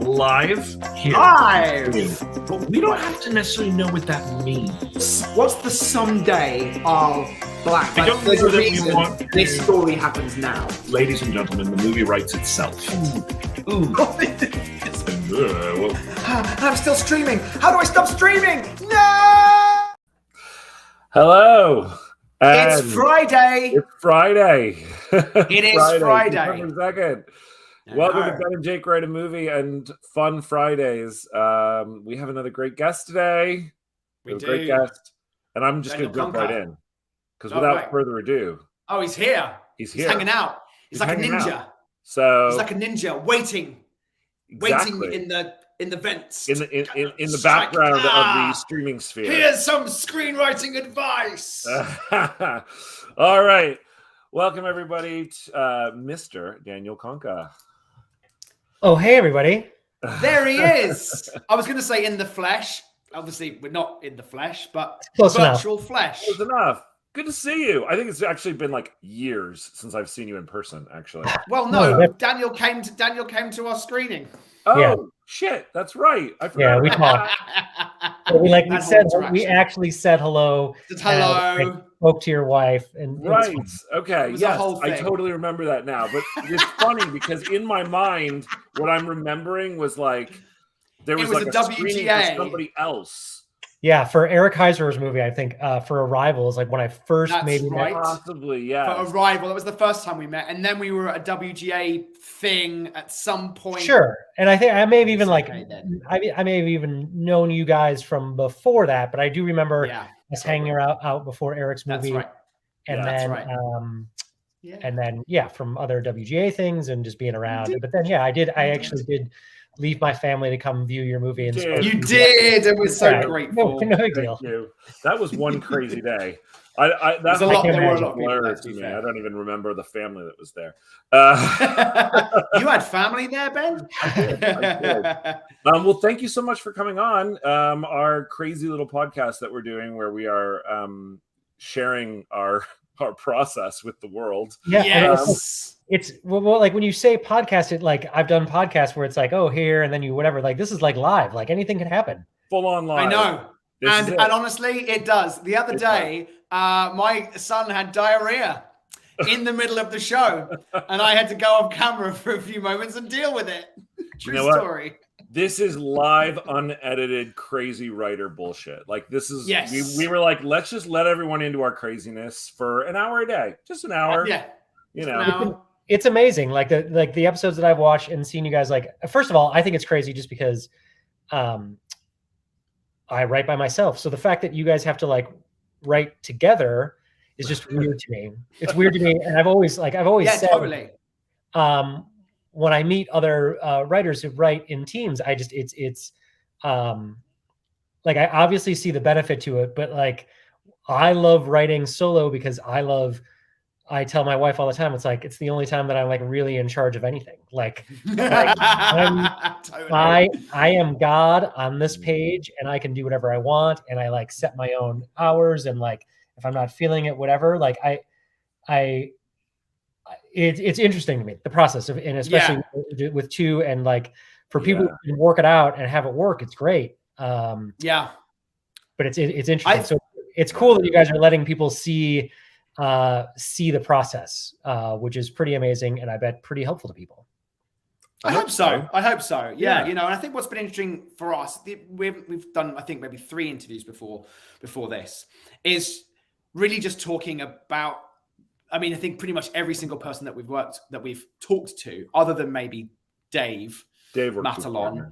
Live here. Live! But we don't have to necessarily know what that means. What's the someday of Black? I don't there's know a that we reason want to- this story happens now. Ladies and gentlemen, the movie writes itself. Ooh. Well, I'm still streaming. How do I stop streaming? No! hello. It's Friday. It's Friday. It is Friday. December 2nd. Welcome to Ben and Jake Write a Movie and Fun Fridays. We have another great guest today. We do. A great guest. And I'm just going to Daniel jump right Kunka. in. Because without further ado. Oh, he's here. He's here. He's hanging out. He's like a ninja. So he's like a ninja waiting. Exactly. Waiting in the vents. In the background of the streaming sphere. Here's some screenwriting advice. All right. Welcome, everybody, to Mr. Daniel Kunka. Oh, hey, everybody. There he is. I was going to say in the flesh. Obviously, we're not in the flesh, but Close virtual flesh. Close enough. Good to see you. I think it's actually been like years since I've seen you in person, actually. Well, no. Daniel came to our screening. Oh, yeah. Shit. That's right. I forgot. Yeah, we talked. We actually said hello. Hello. Spoke to your wife. And right. Okay. Yes. I thing. totally remember that now. But it's funny because in my mind, what I'm remembering was like there was like a screening for somebody else. Yeah, for Eric Heiser's movie, I think for Arrival is like when I first maybe right. met. Possibly, yeah. For Arrival, that was the first time we met, and then we were at a WGA thing at some point. Sure, and I think I may have even I may have even known you guys from before that, but I do remember us hanging out before Eric's movie, that's right. And then from other WGA things and just being around. But then I actually did leave my family to come view your movie. And you did. It was so grateful. No big deal. Thank you. That was one crazy day. That's a lot. There were a lot of blur to me. I don't even remember the family that was there. You had family there, Ben? I did. Well, thank you so much for coming on our crazy little podcast that we're doing, where we are sharing our process with the world. Yeah. Yes. It's like when you say podcast, it like I've done podcasts where it's like, oh, here and then you whatever. Like this is like live. Like anything can happen. Full on live. I know. And honestly, it does. The other day, my son had diarrhea in the middle of the show, and I had to go off camera for a few moments and deal with it. True story. This is live, unedited, crazy writer bullshit. Like this is, we were like, let's just let everyone into our craziness for an hour a day, just an hour. Yeah, you know, it's amazing. Like the episodes that I've watched and seen you guys. Like, first of all, I think it's crazy just because, I write by myself. So the fact that you guys have to like write together is just weird to me. It's weird to me, and I've always said, totally. When I meet other writers who write in teams, it's like I obviously see the benefit to it, but like I love writing solo because I tell my wife all the time, it's like it's the only time that I'm like really in charge of anything. Like I am God on this page, and I can do whatever I want, and I like set my own hours, and like if I'm not feeling it, whatever. Like it's interesting to me, the process of, and especially with two, and like for people who can work it out and have it work, it's great. But it's interesting. So it's cool that you guys are letting people see the process, which is pretty amazing, and I bet pretty helpful to people. I hope so. Yeah. You know, and I think what's been interesting for us, we've done, I think maybe 3 interviews before this, is really just talking about, I mean, I think pretty much every single person that we've talked to, other than maybe Dave Matalon,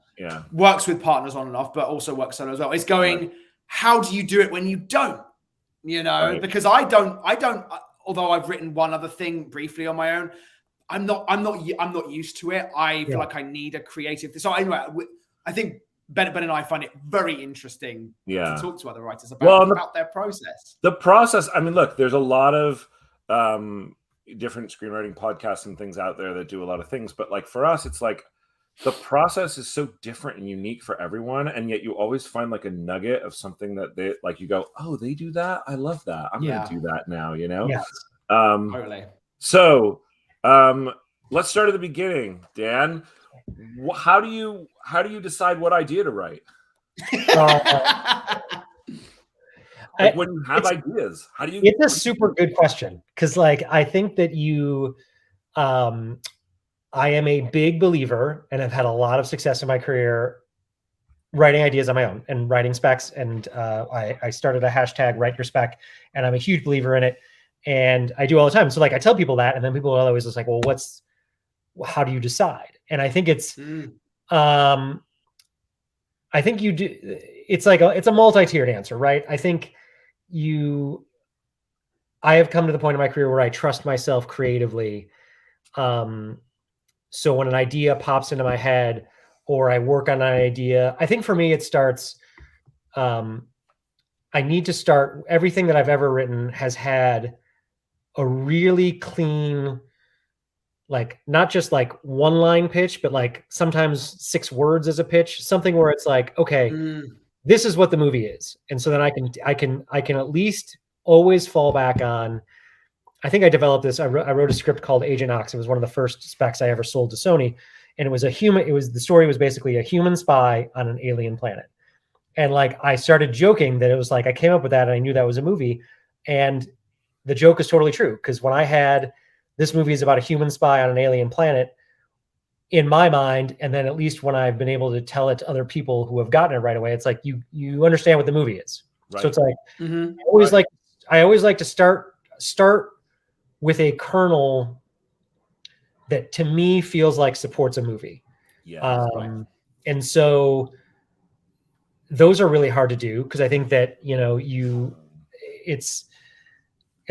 works with partners on and off, but also works solo as well. Is going, how do you do it when you don't? You know, because I don't. Although I've written one other thing briefly on my own, I'm not used to it. I feel like I need a creative. So anyway, I think Ben and I find it very interesting to talk to other writers about their process. The process. I mean, look, there's a lot of different screenwriting podcasts and things out there that do a lot of things, but like for us, it's like the process is so different and unique for everyone, and yet you always find like a nugget of something that they like. You go, oh, they do that. I love that. I'm going to do that now. You know. Yeah. Totally. So let's start at the beginning, Dan. How do you decide what idea to write? Like when you have ideas, how do you? It's a super good question, because like I think that I am a big believer and have had a lot of success in my career writing ideas on my own and writing specs. And I started a hashtag write your spec, and I'm a huge believer in it. And I do all the time. So like I tell people that, and then people are always just like, well, how do you decide? And I think it's, I think you do, it's like it's a multi-tiered answer, right? I think I have come to the point in my career where I trust myself creatively. So when an idea pops into my head or I work on an idea, I think for me, it starts, I need to start, everything that I've ever written has had a really clean, like not just like one line pitch, but like sometimes 6 words as a pitch, something where it's like, okay, this is what the movie is. And so then I can at least always fall back on, I think I developed this. I wrote a script called Agent Ox. It was one of the first specs I ever sold to Sony. And it was the story was basically a human spy on an alien planet. And like, I started joking that it was like, I came up with that and I knew that was a movie. And the joke is totally true. Because when I had, this movie is about a human spy on an alien planet, in my mind, and then at least when I've been able to tell it to other people who have gotten it right away, it's like, you understand what the movie is. Right. So it's like, I always like to start with a kernel that to me feels like supports a movie. Yeah. And so those are really hard to do, because I think that,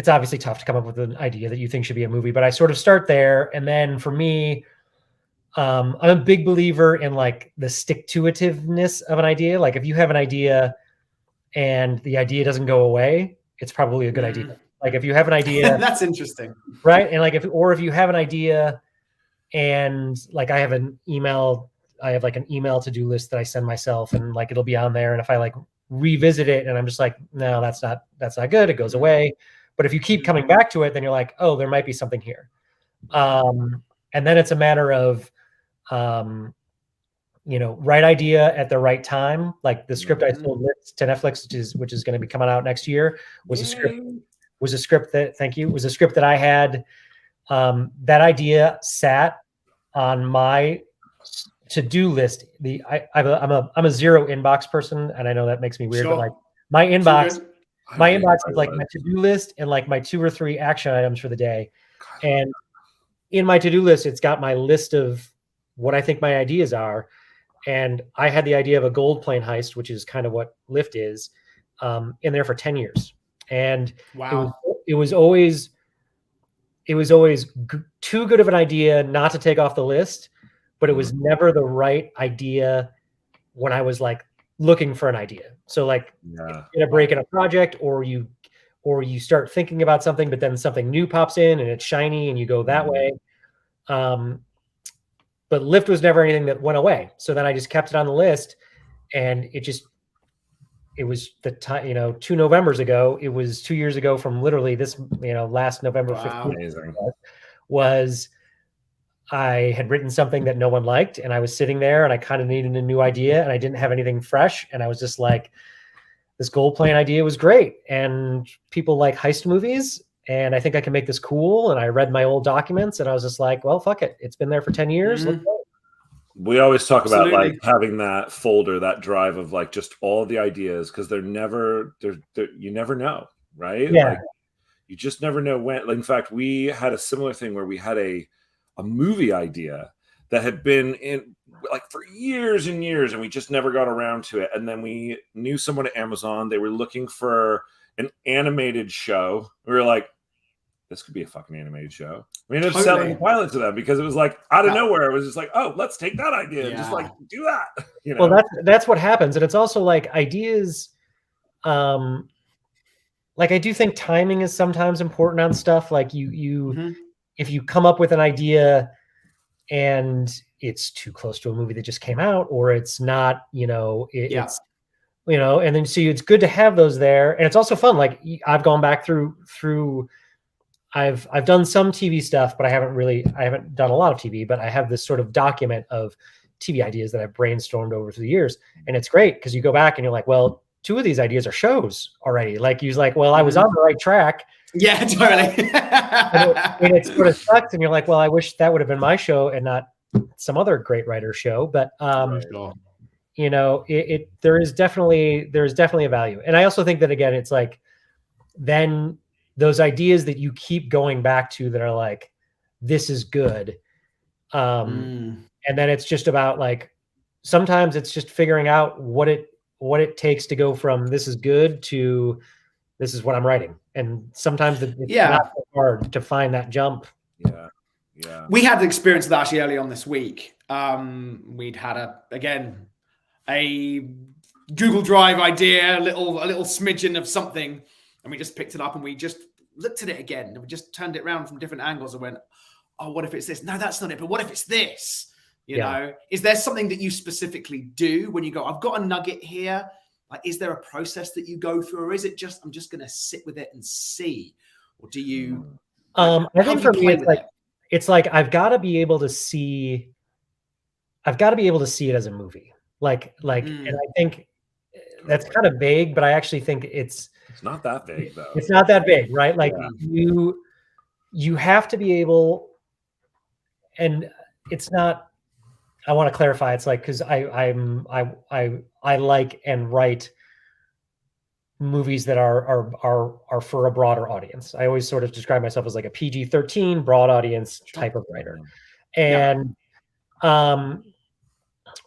it's obviously tough to come up with an idea that you think should be a movie, but I sort of start there. And then for me, I'm a big believer in like the stick-to-itiveness of an idea. Like if you have an idea and the idea doesn't go away, it's probably a good idea. Like if you have an idea, that's interesting, right? And like if you have an idea, and like I have like an email to-do list that I send myself, and like it'll be on there. And if I like revisit it and I'm just like, no, that's not good, it goes away. But if you keep coming back to it, then you're like, oh, there might be something here. And then it's a matter of, right idea at the right time. Like the script I sold to Netflix, which is going to be coming out next year, was a script that I had. That idea sat on my to-do list. I'm a zero inbox person, and I know that makes me weird, but like my inbox is like my to-do list and like my 2 or 3 action items for the day. And in my to-do list, it's got my list of what I think my ideas are. And I had the idea of a gold plane heist, which is kind of what Lift is, in there for 10 years. And wow, it was always too good of an idea not to take off the list, but it was never the right idea when I was like looking for an idea. So like in a break in a project, or you start thinking about something, but then something new pops in and it's shiny and you go that way. But Lift was never anything that went away. So then I just kept it on the list, and it was the time, 2 Novembers ago, it was 2 years ago from literally this, last November 15th was I had written something that no one liked, and I was sitting there and I kind of needed a new idea, and I didn't have anything fresh. And I was just like, this gold plane idea was great, and people like heist movies, and I think I can make this cool. And I read my old documents, and I was just like, well, fuck it. It's been there for 10 years. Let's go. We always talk about like having that folder, that drive of like just all the ideas, because you never know, right? Yeah. Like, you just never know when. In fact, we had a similar thing where we had a movie idea that had been in like for years and years, and we just never got around to it. And then we knew someone at Amazon. They were looking for an animated show. We were like, this could be a fucking animated show. We ended up selling the pilot to them because it was like out of nowhere. It was just like, oh, let's take that idea and just like do that. Well, that's what happens. And it's also like ideas. Like I do think timing is sometimes important on stuff. Like if you come up with an idea and it's too close to a movie that just came out, or it's not, it's, and then so it's good to have those there. And it's also fun. Like I've gone back through I've done some TV stuff, but I haven't done a lot of TV, but I have this sort of document of TV ideas that I've brainstormed over the years. And it's great because you go back and you're like, well, 2 of these ideas are shows already. Like you're like, well, I was on the right track. Yeah, totally. and it sort of sucks. And you're like, well, I wish that would have been my show and not some other great writer show. But, you know, there is definitely a value. And I also think that, again, it's like, then those ideas that you keep going back to that are like, this is good. And then it's just about like, sometimes it's just figuring out what it takes to go from this is good to this is what I'm writing. And sometimes it's not so hard to find that jump. Yeah. We had the experience of that actually early on this week. We'd had a Google Drive idea, a little smidgen of something, and we just picked it up and we just looked at it again and we just turned it around from different angles and went, oh, what if it's this? No, that's not it. But what if it's this? You know, is there something that you specifically do when you go, I've got a nugget here? Like, is there a process that you go through, or is it just, I'm just going to sit with it and see? Or do you, I think for me, it's like, I've got to be able to see it as a movie. And I think that's kind of vague, but I actually think it's not that vague though. It's not that big, right? Like you have to be able, and it's not, I want to clarify. It's like, cause I like and write movies that are for a broader audience. I always sort of describe myself as like a PG-13 broad audience type of writer. And,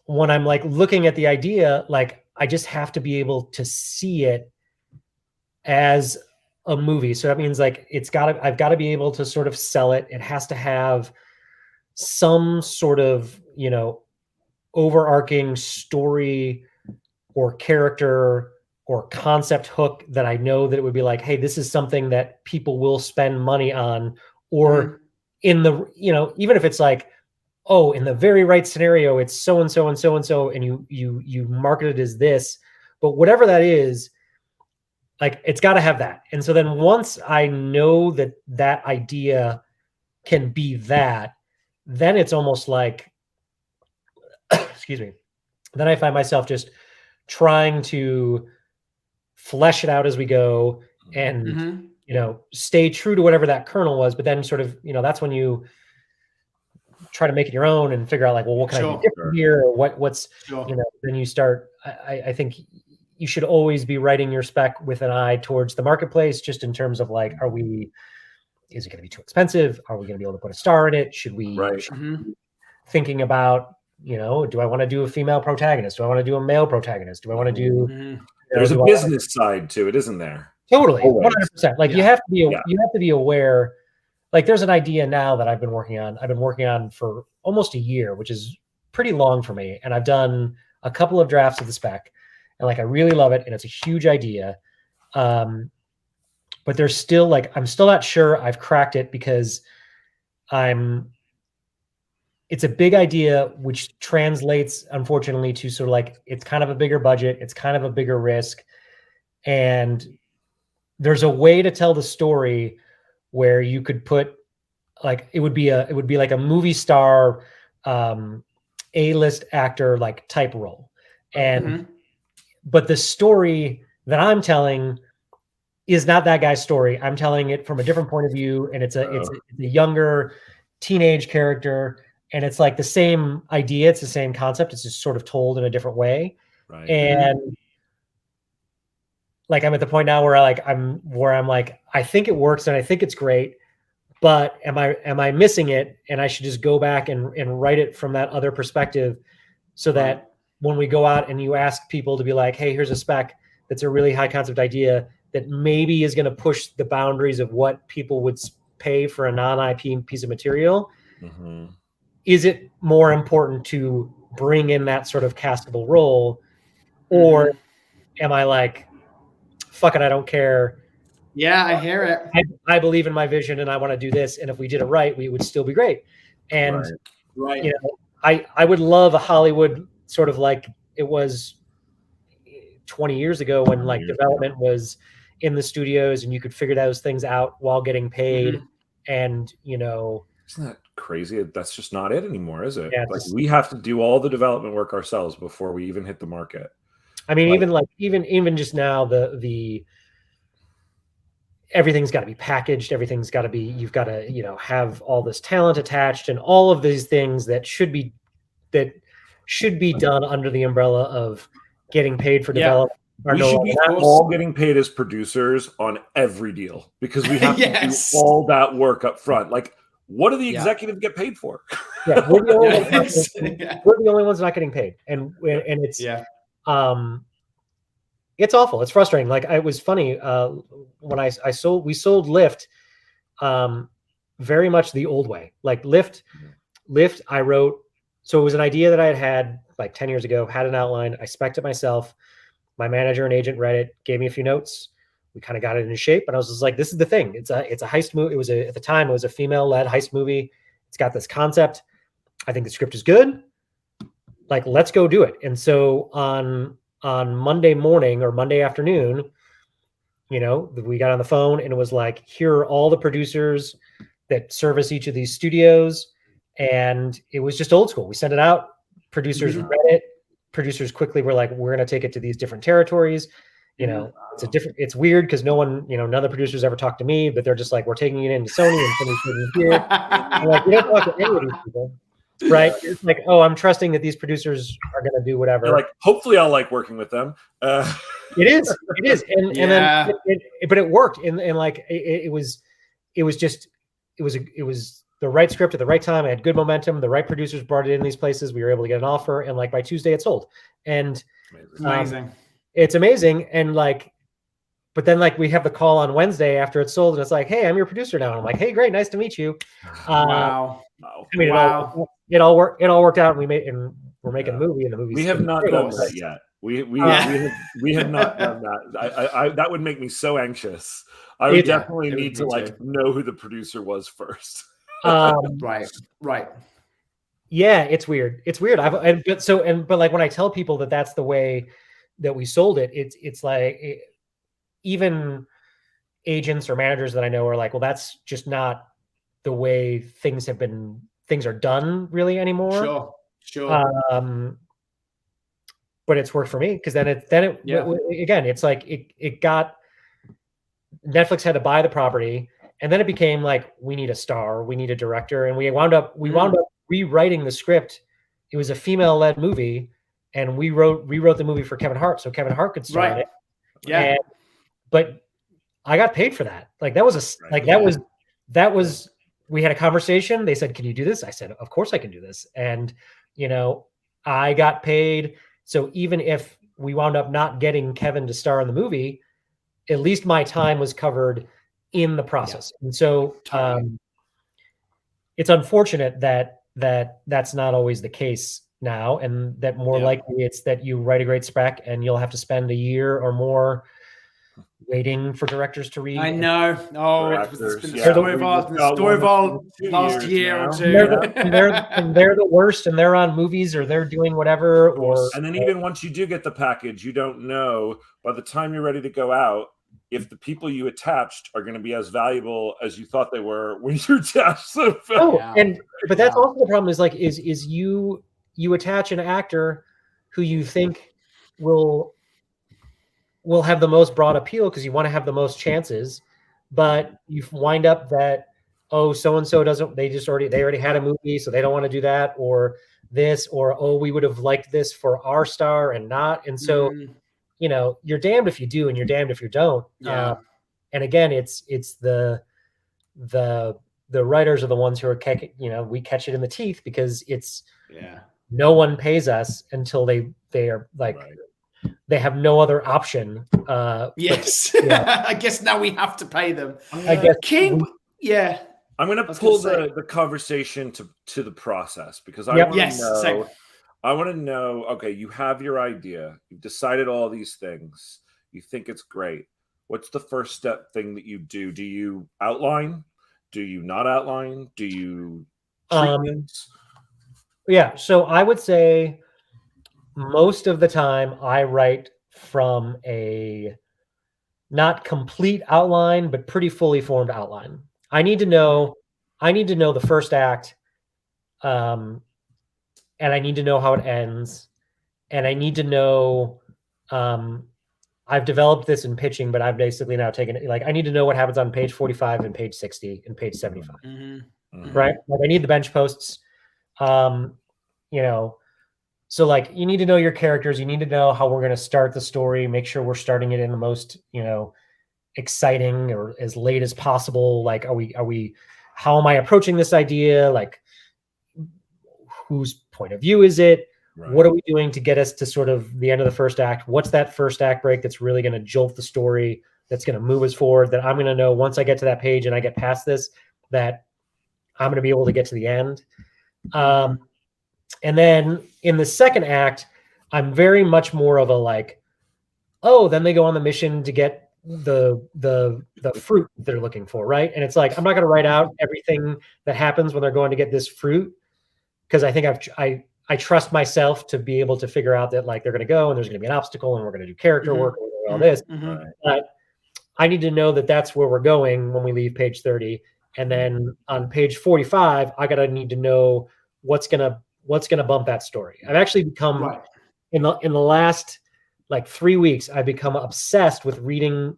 when I'm like looking at the idea, like I just have to be able to see it as a movie. So that means like I've got to be able to sort of sell it. It has to have some sort of, you know, overarching story or character or concept hook that I know that it would be like, hey, this is something that people will spend money on, or in the, you know, even if it's like, oh, in the very right scenario, it's so and so and so and so, and you market it as this, but whatever that is, like it's got to have that. And so then once I know that that idea can be that, then it's almost like, excuse me, then I find myself just trying to flesh it out as we go and, you know, stay true to whatever that kernel was. But then sort of, you know, that's when you try to make it your own and figure out like, well, what can I do different here? Or what's, you know, then you start, I think you should always be writing your spec with an eye towards the marketplace, just in terms of like, is it going to be too expensive? Are we going to be able to put a star in it? Should we, thinking about, you know, do I want to do a female protagonist? Do I want to do a male protagonist? Do I want to do, there's a business side to it, isn't there? Totally. 100%. Like you have to be aware. Like there's an idea now that I've been working on for almost a year, which is pretty long for me. And I've done a couple of drafts of the spec and like, I really love it. And it's a huge idea. But there's still like, I'm still not sure I've cracked it because it's a big idea, which translates unfortunately to sort of like, it's kind of a bigger budget. It's kind of a bigger risk. And there's a way to tell the story where you could put like, it would be like a movie star, A-list actor, like type role. And, but the story that I'm telling is not that guy's story. I'm telling it from a different point of view. And it's a younger teenage character. And it's like the same idea. It's the same concept. It's just sort of told in a different way. Right. And like, I'm at the point now where I'm like, I think it works and I think it's great, but am I missing it? And I should just go back and write it from that other perspective so that when we go out and you ask people to be like, hey, here's a spec that's a really high concept idea that maybe is going to push the boundaries of what people would pay for a non-IP piece of material. Is it more important to bring in that sort of castable role, or am I like, fuck it, I don't care. Yeah, I hear it. I believe in my vision and I want to do this. And if we did it right, we would still be great. And you know, I would love a Hollywood sort of like it was 20 years ago when like development was in the studios and you could figure those things out while getting paid. And, you know, isn't that crazy? That's just not it anymore, is it? Yeah, like we have to do all the development work ourselves before we even hit the market. I mean, even just now, the everything's got to be packaged. Everything's got to be, you've got to, you know, have all this talent attached and all of these things that should be done under the umbrella of getting paid for development. We should be all getting paid as producers on every deal, because we have to do all that work up front. Like, what do the executives get paid for? Yeah, we're the only ones not getting paid, and it's it's awful. It's frustrating. Like, it was funny when we sold Lyft very much the old way. Like Lyft, I wrote. So it was an idea that I had like 10 years ago. Had an outline. I spec'd it myself. My manager and agent read it, gave me a few notes. We kind of got it into shape, and I was just like, "This is the thing. It's a heist movie. At the time, it was a female-led heist movie. It's got this concept. I think the script is good. Like, let's go do it." And so on Monday morning or Monday afternoon, you know, we got on the phone, and it was like, "Here are all the producers that service each of these studios," and it was just old school. We sent it out. Producers read it. Producers quickly were like, "We're going to take it to these different territories." You know, it's weird because none of the producers ever talked to me, but they're just like, "We're taking it into Sony and Sony's taking it here." I'm like, we don't talk to any of these people, right? It's like, oh, I'm trusting that these producers are going to do whatever. They're like, hopefully I'll like working with them. It is. And then, but it worked. And like, it was the right script at the right time. I had good momentum. The right producers brought it in these places. We were able to get an offer, and like by Tuesday it sold. And amazing. It's amazing. And like, but then like we have the call on Wednesday after it's sold, and it's like, "Hey, I'm your producer now." And I'm like, "Hey, great, nice to meet you." Wow. I mean, it all worked out, and we're making a movie, and the movie. We have not done that yet. We have not done that. I that would make me so anxious. I would definitely need to like know who the producer was first. Right. Yeah, it's weird. But like when I tell people that that's the way that we sold it, it's like even agents or managers that I know are like, "Well, that's just not the way things are done really anymore." Sure. But it's worked for me, because then again, it's like it got, Netflix had to buy the property, and then it became like, we need a star, we need a director, and we wound up rewriting the script. It was a female-led movie, and we rewrote the movie for Kevin Hart, so Kevin Hart could star in it. Yeah. But I got paid for that. Like that was we had a conversation. They said, "Can you do this?" I said, "Of course I can do this." And you know, I got paid. So even if we wound up not getting Kevin to star in the movie, at least my time was covered in the process. And so it's unfortunate that that's not always the case now, and that more likely it's that you write a great spec and you'll have to spend a year or more waiting for directors to read. I know. Oh, it's been the story of our last year or two. And they're the worst, and they're on movies, or they're doing whatever. And then even once you do get the package, you don't know by the time you're ready to go out if the people you attached are going to be as valuable as you thought they were when you attached them. But that's also the problem, is you attach an actor who you think will have the most broad appeal because you want to have the most chances, but you wind up that, oh, so-and-so doesn't, they already had a movie, so they don't want to do that, or this, or, oh, we would have liked this for our star and not. And so, you know, you're damned if you do, and you're damned if you don't. Yeah. And again, it's the writers are the ones who are, we catch it in the teeth, because it's, no one pays us until they are like, they have no other option. Yes. I guess now we have to pay them. I guess. I'm going to pull the conversation to the process, because I want to know, okay, you have your idea. You've decided all these things. You think it's great. What's the first step thing that you do? Do you outline? Do you not outline? Do you so I would say most of the time I write from a not complete outline, but pretty fully formed outline. I need to know the first act, and I need to know how it ends, and I need to know. I've developed this in pitching, but I've basically now taken it. Like, I need to know what happens on page 45 and page 60 and page 75. Right? Like, I need the bench posts. You know, so like, you need to know your characters. You need to know how we're going to start the story. Make sure we're starting it in the most, exciting or as late as possible. Like, how am I approaching this idea? Like, whose point of view is it? Right. What are we doing to get us to sort of the end of the first act? What's that first act break that's really going to jolt the story, that's going to move us forward, that I'm going to know once I get to that page and I get past this, that I'm going to be able to get to the end. And then in the second act, I'm very much more of a like, oh, then they go on the mission to get the fruit they're looking for, right? And it's like, I'm not going to write out everything that happens when they're going to get this fruit, because I think I trust myself to be able to figure out that, like, they're going to go and there's going to be an obstacle and we're going to do character work and all this. But I need to know that that's where we're going when we leave page 30. And then on page 45, I need to know what's going to bump that story. I've actually become in the last like 3 weeks, I've become obsessed with reading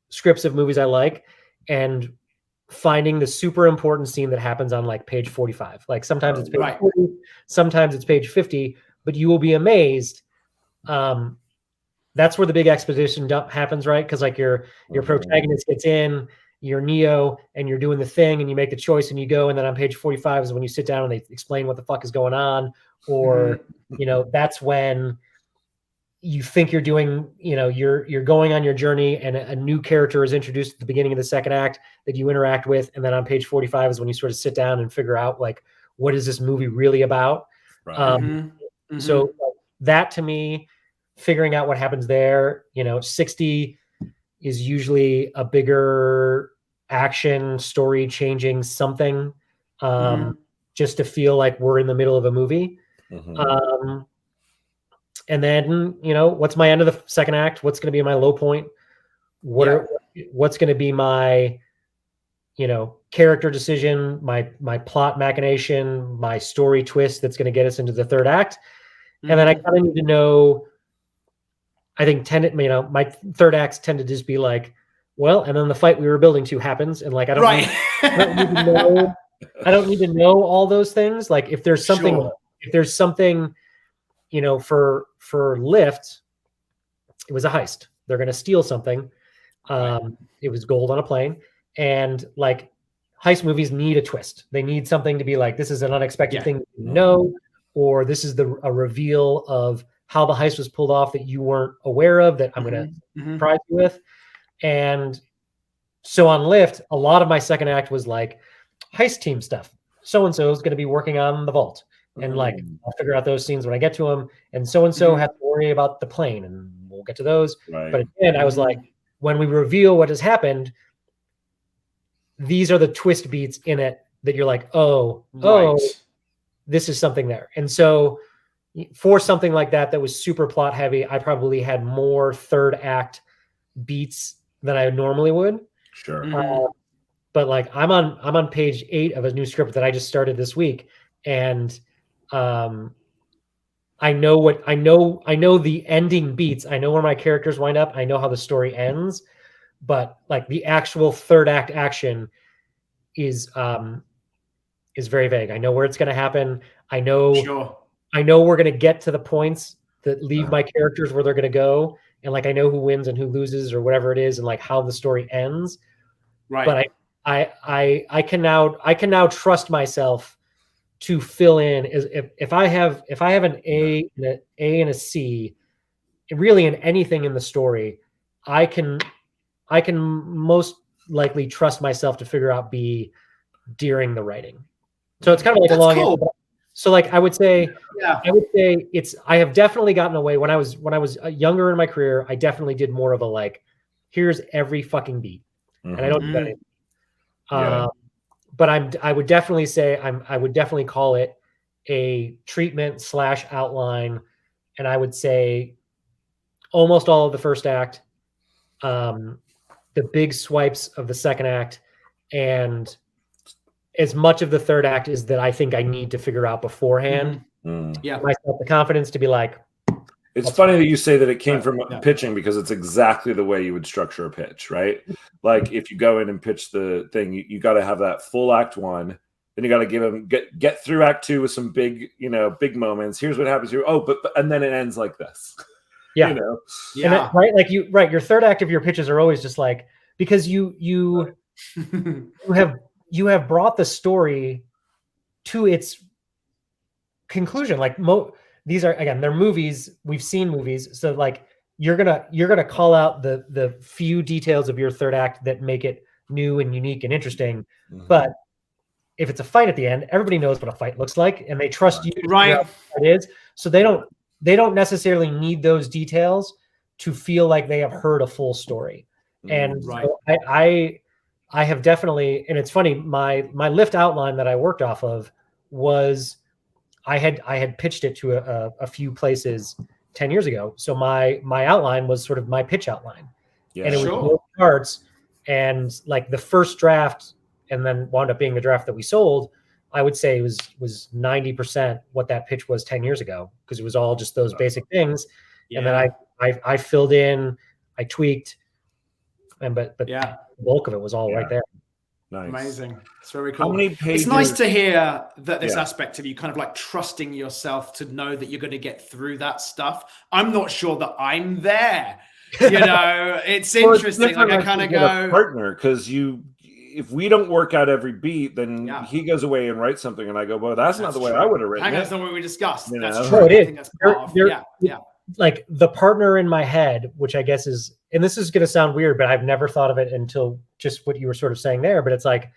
scripts of movies I like and finding the super important scene that happens on like page 45. Like, sometimes it's page 40, sometimes it's page 50, but you will be amazed. That's where the big exposition dump happens, right? Because like your protagonist gets in, you're Neo, and you're doing the thing, and you make the choice, and you go, and then on page 45 is when you sit down and they explain what the fuck is going on, or that's when you think you're doing, you're going on your journey, and a new character is introduced at the beginning of the second act that you interact with, and then on page 45 is when you sort of sit down and figure out, like, what is this movie really about? So that, to me, figuring out what happens there, 60 is usually a bigger action story changing something, just to feel like we're in the middle of a movie. And then, what's my end of the second act? What's going to be my low point? What's going to be my, character decision, my plot machination, my story twist that's going to get us into the third act. And then I kind of need to know, I think my third acts tend to just be like, well, and then the fight we were building to happens. And like, I don't need to know all those things. Like, if there's something, for Lift, it was a heist. They're going to steal something. It was gold on a plane. And like, heist movies need a twist. They need something to be like, this is an unexpected thing you know, or this is a reveal of how the heist was pulled off that you weren't aware of, that I'm going to surprise you with. And so on Lift, a lot of my second act was like heist team stuff. So-and-so is going to be working on the vault. And like, I'll figure out those scenes when I get to them. And so-and-so has to worry about the plane, and we'll get to those. But again, I was like, when we reveal what has happened, these are the twist beats in it that you're like, oh, this is something there. And so for something like that was super plot heavy, I probably had more third act beats than I normally would. Sure. But like, I'm on page 8 of a new script that I just started this week. And I know the ending beats. I know where my characters wind up. I know how the story ends, but like, the actual third act action is very vague. I know where it's going to happen. I know we're going to get to the points that leave my characters where they're going to go. And like, I know who wins and who loses or whatever it is, and like how the story ends. But I can now trust myself to fill in. If I have an A and a C, really in anything in the story, I can most likely trust myself to figure out B during the writing. So it's kind of like a long answer. So like, I would say I have definitely gotten away when I was younger in my career. I definitely did more of a like, here's every fucking beat, and I don't do that anymore. But I would definitely say I would definitely call it a treatment / outline, and I would say almost all of the first act, the big swipes of the second act, And as much of the third act is that I think I need to figure out beforehand. Yeah. Myself the confidence to be like, it's funny that you say that it came from pitching, because it's exactly the way you would structure a pitch, right? Like if you go in and pitch the thing, you got to have that full act one. Then you got to give them get through act two with some big, big moments. Here's what happens here. Oh, but and then it ends like this. Yeah. Yeah. Right. Like your third act of your pitches are always just like, because you have brought the story to its conclusion. Like these are, again, they're movies. We've seen movies. So like you're gonna call out the few details of your third act that make it new and unique and interesting. But if it's a fight at the end, everybody knows what a fight looks like, and they trust you to figure out what it is. So they don't necessarily need those details to feel like they have heard a full story. And so I have definitely, and it's funny, my lift outline that I worked off of was, I had pitched it to a few places 10 years ago. So my outline was sort of my pitch outline. Yeah, and it was both parts, and like the first draft, and then wound up being the draft that we sold, I would say was 90% what that pitch was 10 years ago, because it was all just those basic things. Yeah. And then I filled in, I tweaked, but the bulk of it was all right there. Nice. Amazing. It's very cool. How many pages? It's nice to hear that this aspect of you kind of like trusting yourself to know that you're going to get through that stuff. I'm not sure that I'm there. It's interesting. Like I kind of go partner, because if we don't work out every beat, then he goes away and writes something, and I go, well, that's not the way I would have written it. That's not what we discussed. That's true. It is. Like the partner in my head, which I guess is, and this is going to sound weird, but I've never thought of it until just what you were sort of saying there. But it's like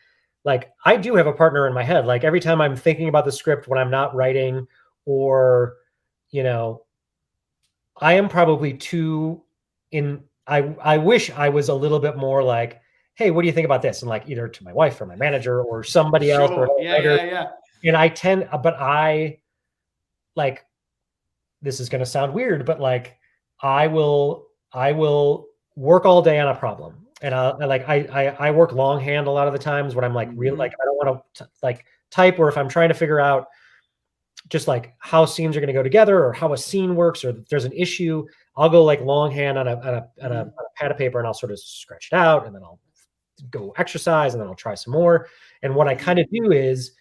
I do have a partner in my head. Like every time I'm thinking about the script when I'm not writing, or, I am probably too I wish I was a little bit more like, hey, what do you think about this? And like either to my wife or my manager or somebody else. Or And I tend, but I like, this is going to sound weird, but like, I will work all day on a problem. And I work longhand a lot of the times when I'm like, real, like, I don't want to like type, or if I'm trying to figure out just like how scenes are going to go together, or how a scene works, or if there's an issue, I'll go like longhand on a pad of paper, and I'll sort of scratch it out, and then I'll go exercise, and then I'll try some more. And what I kind of do is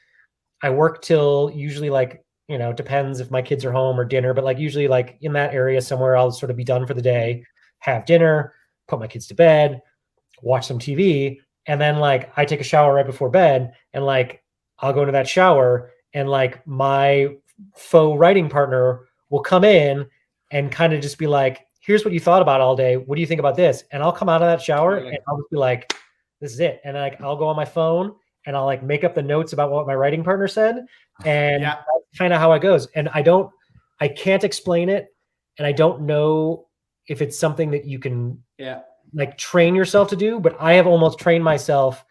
I work till usually like, depends if my kids are home or dinner, but like usually like in that area somewhere, I'll sort of be done for the day, have dinner, put my kids to bed, watch some TV. And then like I take a shower right before bed, and like I'll go into that shower, and like my faux writing partner will come in and kind of just be like, here's what you thought about all day. What do you think about this? And I'll come out of that shower and I'll just be like, this is it. And like, I'll go on my phone and I'll like make up the notes about what my writing partner said. And that's kind of how it goes. And I can't explain it. And I don't know if it's something that you can like train yourself to do, but I have almost trained myself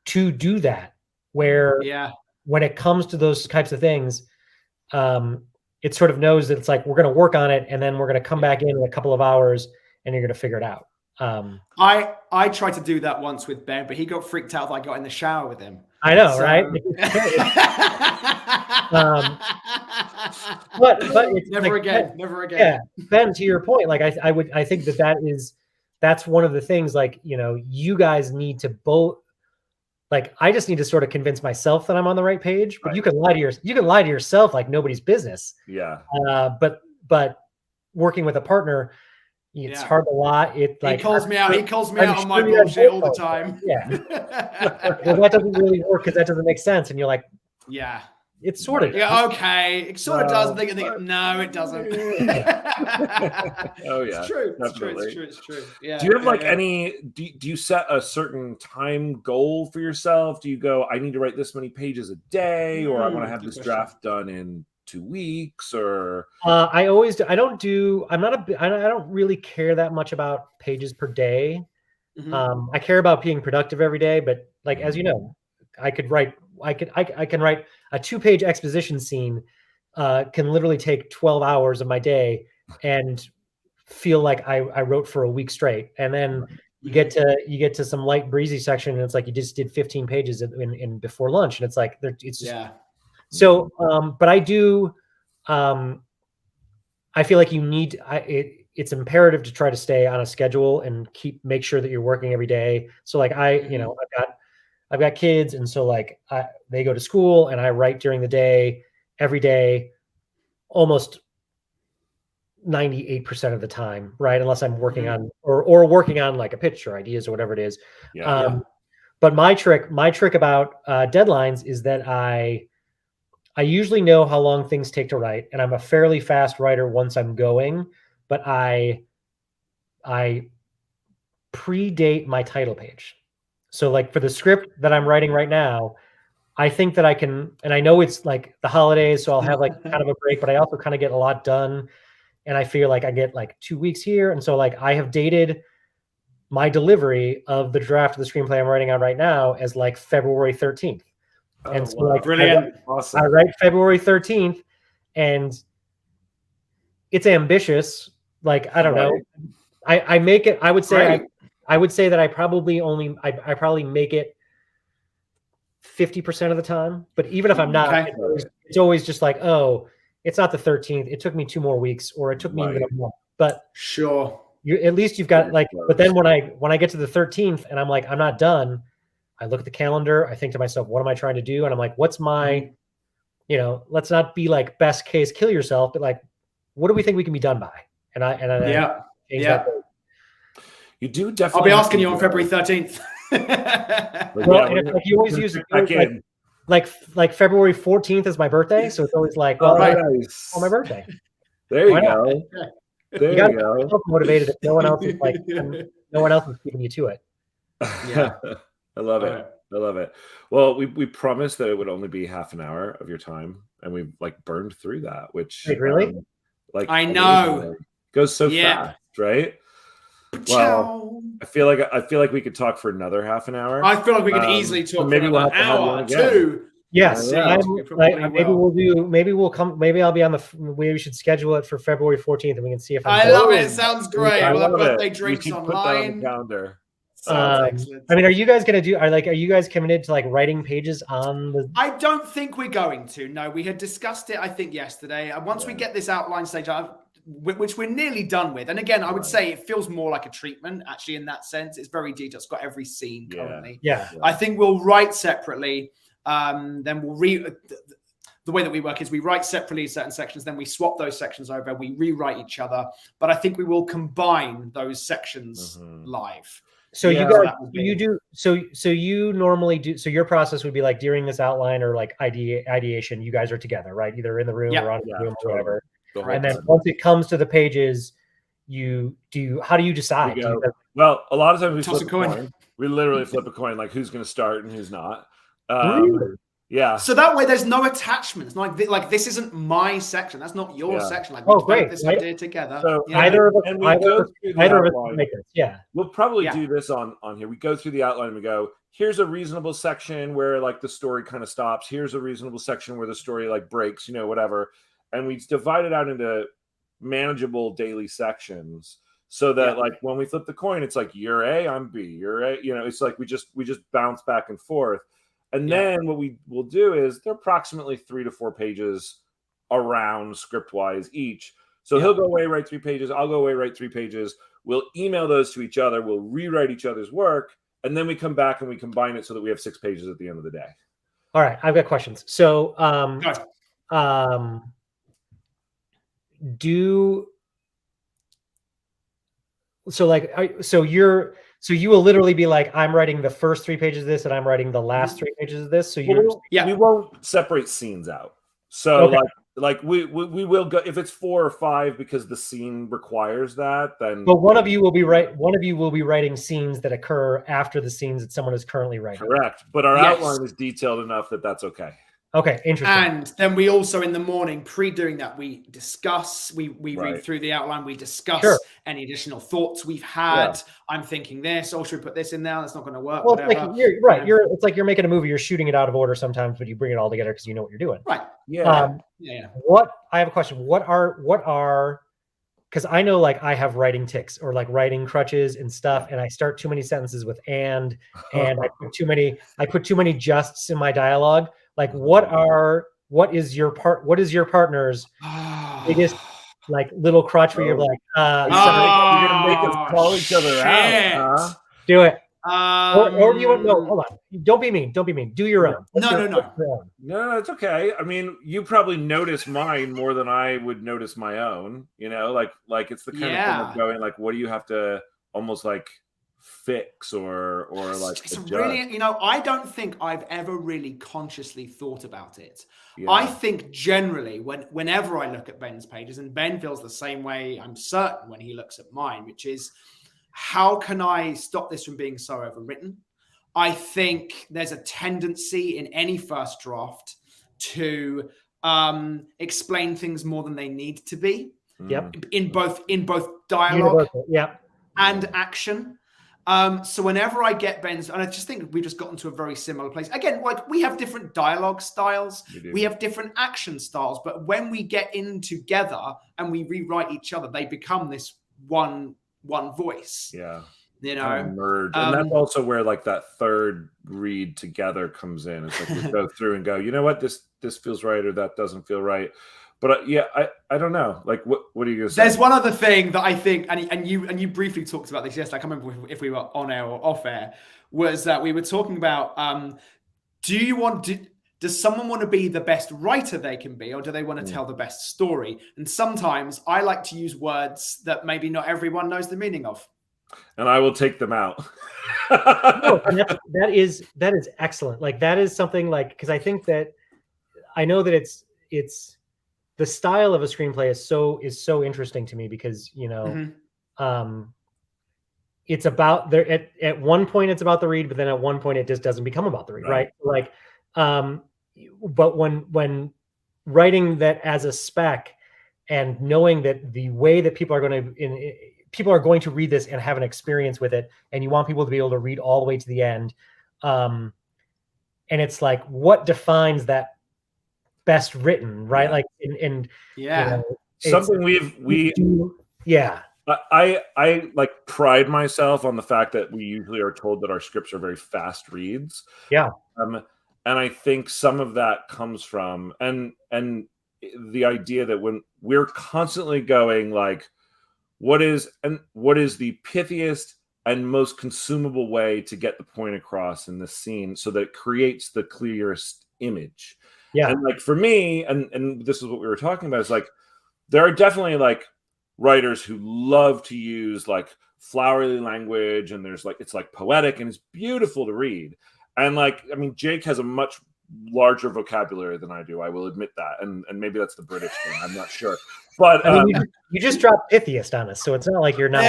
to do that, where when it comes to those types of things, it sort of knows that it's like, we're going to work on it, and then we're going to come back in a couple of hours, and you're going to figure it out. I tried to do that once with Ben, but he got freaked out that I got in the shower with him. I know, right? But it's never like, again, never again. Yeah, Ben, to your point, like I think that's one of the things, like, you guys need to both, like, I just need to sort of convince myself that I'm on the right page, but you can lie to yourself like nobody's business. Yeah. But working with a partner, it's hard to lie. It like he calls me out on my bullshit all the time. Yeah. Well, that doesn't really work, because that doesn't make sense. And you're like, it sort of does. Okay, it sort of does. No, it doesn't. Oh yeah, it's true. It's true. Yeah. Do you have any? Do you set a certain time goal for yourself? Do you go, I need to write this many pages a day, or I want to have this draft done in 2 weeks? Or I always do. I don't really care that much about pages per day. I care about being productive every day, but like, as you know, I can write a 2-page exposition scene, can literally take 12 hours of my day and feel like I wrote for a week straight. And then you get to some light breezy section, and it's like you just did 15 pages in before lunch, and it's like it's just, so. But I do. I feel like you need. It's imperative to try to stay on a schedule and make sure that you're working every day. So like I've got kids, and so like they go to school, and I write during the day every day, almost 98% of the time, right? Unless I'm working on or working on like a pitch or ideas or whatever it is. But my trick about deadlines is that I usually know how long things take to write, and I'm a fairly fast writer once I'm going, but I predate my title page. So like for the script that I'm writing right now, I think that I can, and I know it's like the holidays, so I'll have like kind of a break, but I also kind of get a lot done. And I feel like I get like 2 weeks here. And so like I have dated my delivery of the draft of the screenplay I'm writing on right now as like February 13th. And so like brilliant. I write February 13th, and it's ambitious. Like, I don't know. I make it, I would say that I probably make it 50% of the time. But even if I'm not, it's always just like, oh, it's not the 13th. It took me 2 more weeks, or it took me even a month. But at least you've got like. But then when I get to the 13th and I'm like, I'm not done, I look at the calendar. I think to myself, what am I trying to do? And I'm like, what's my, let's not be like best case kill yourself, but like, what do we think we can be done by? And I you do definitely. I'll be asking you on February 13th. Like you always use like February 14th is my birthday, so it's always like, well, nice. On my birthday. There you go. There you go. Motivated if no one else is like, no one else is keeping you to it. Yeah, I love it. I love it. Well, we promised that it would only be half an hour of your time, and we like burned through that. Which really, I know, goes so fast, right? Well, I feel like we could talk for another half an hour. I feel like we could easily talk for another hour too. Yes, maybe I'll be on the. We should schedule it for February 14th, and we can see if I love it. It sounds great. We'll have birthday drinks online. Put that on the calendar. I mean, are you guys going to do? Are you guys committed to like writing pages on the? I don't think we're going to. No, we had discussed it. I think yesterday. Once we get this outline stage, which we're nearly done with, and again, I would say it feels more like a treatment. Actually, in that sense, it's very detailed. It's got every scene currently. Yeah. I think we'll write separately. Then we'll the way that we work is we write separately certain sections, then we swap those sections over, we rewrite each other. But I think we will combine those sections live. So you guys, so you normally do. So your process would be like during this outline or like ideation, you guys are together, right? Either in the room or on the room or whatever. And then once it comes to the pages, how do you decide? Well, a lot of times we flip a coin. We literally flip a coin, like who's going to start and who's not. Yeah. So that way, there's no attachments. Like this isn't my section. That's not your section. Like great. This idea together. So either of us make it. Yeah. We'll probably do this on here. We go through the outline and we go, here's a reasonable section where like the story kind of stops. Here's a reasonable section where the story like breaks, whatever. And we divide it out into manageable daily sections so that like when we flip the coin, it's like you're A, I'm B, you're A. It's like we just bounce back and forth. And then what we will do is they're approximately 3 to 4 pages around script-wise each. So he'll go away, write 3 pages. I'll go away, write 3 pages. We'll email those to each other. We'll rewrite each other's work. And then we come back and we combine it so that we have 6 pages at the end of the day. All right. I've got questions. So So you will literally be like, I'm writing the first 3 pages of this, and I'm writing the last 3 pages of this. So we won't separate scenes out. So like we will go if it's 4 or 5 because the scene requires that. Then, but one of you will be writing scenes that occur after the scenes that someone is currently writing. Correct, but our outline is detailed enough that that's okay. Okay, interesting. And then we also in the morning, pre-doing that, we discuss, we read through the outline, we discuss any additional thoughts we've had. Yeah. I'm thinking this, should we put this in now? That's not going to work. Well, it's like you're making a movie, you're shooting it out of order sometimes, but you bring it all together because you know what you're doing. Right. Yeah. I have a question. What are because I know like I have writing tics or like writing crutches and stuff, and I start too many sentences with and I put too many justs in my dialogue. Like what is your partner's biggest like little crutch where you're like, you're gonna make us call each other out, huh? Do it. Or do you want no? Hold on. Don't be mean. Don't be mean. Do your own. No, it's okay. I mean, you probably notice mine more than I would notice my own. You know, like it's the kind of thing of going like, what do you have to almost like fix or like it's adjust? Really, you know, I don't think I've ever really consciously thought about it. I think generally whenever I look at Ben's pages, and Ben feels the same way, I'm certain, when he looks at mine, which is, how can I stop this from being so overwritten? I think there's a tendency in any first draft to explain things more than they need to be. Yep. In both dialogue and action. So whenever I get Ben's, and I just think we've just gotten to a very similar place. Again, like we have different dialogue styles, we have different action styles, but when we get in together and we rewrite each other, they become this one voice. Yeah. You know, merge. And that's also where like that third read together comes in. It's like we go through and go, you know what, this feels right or that doesn't feel right. But I don't know. Like, what are you gonna say? There's one other thing that I think, and you briefly talked about this yesterday. I can't remember if we were on air or off air. Was that we were talking about? Does someone want to be the best writer they can be, or do they want to tell the best story? And sometimes I like to use words that maybe not everyone knows the meaning of. And I will take them out. No, that is excellent. Like that is something like, because I think that I know that it's the style of a screenplay is so interesting to me because, you know, it's about there at one point it's about the read, but then at one point it just doesn't become about the read, right? Like, but when writing that as a spec and knowing that the way that people are going to read this and have an experience with it, and you want people to be able to read all the way to the end, and it's like, what defines that best written, right? Like, you know, something we I like pride myself on the fact that we usually are told that our scripts are very fast reads. Yeah. And I think some of that comes from and the idea that when we're constantly going like, what is the pithiest and most consumable way to get the point across in this scene so that it creates the clearest image. Yeah. And like for me, and this is what we were talking about, is like there are definitely like writers who love to use like flowery language, and there's like it's like poetic and it's beautiful to read. And like, I mean, Jake has a much larger vocabulary than I do. I will admit that, and maybe that's the British thing. I'm not sure, but I mean, you just dropped pithiest on us, so it's not like you're not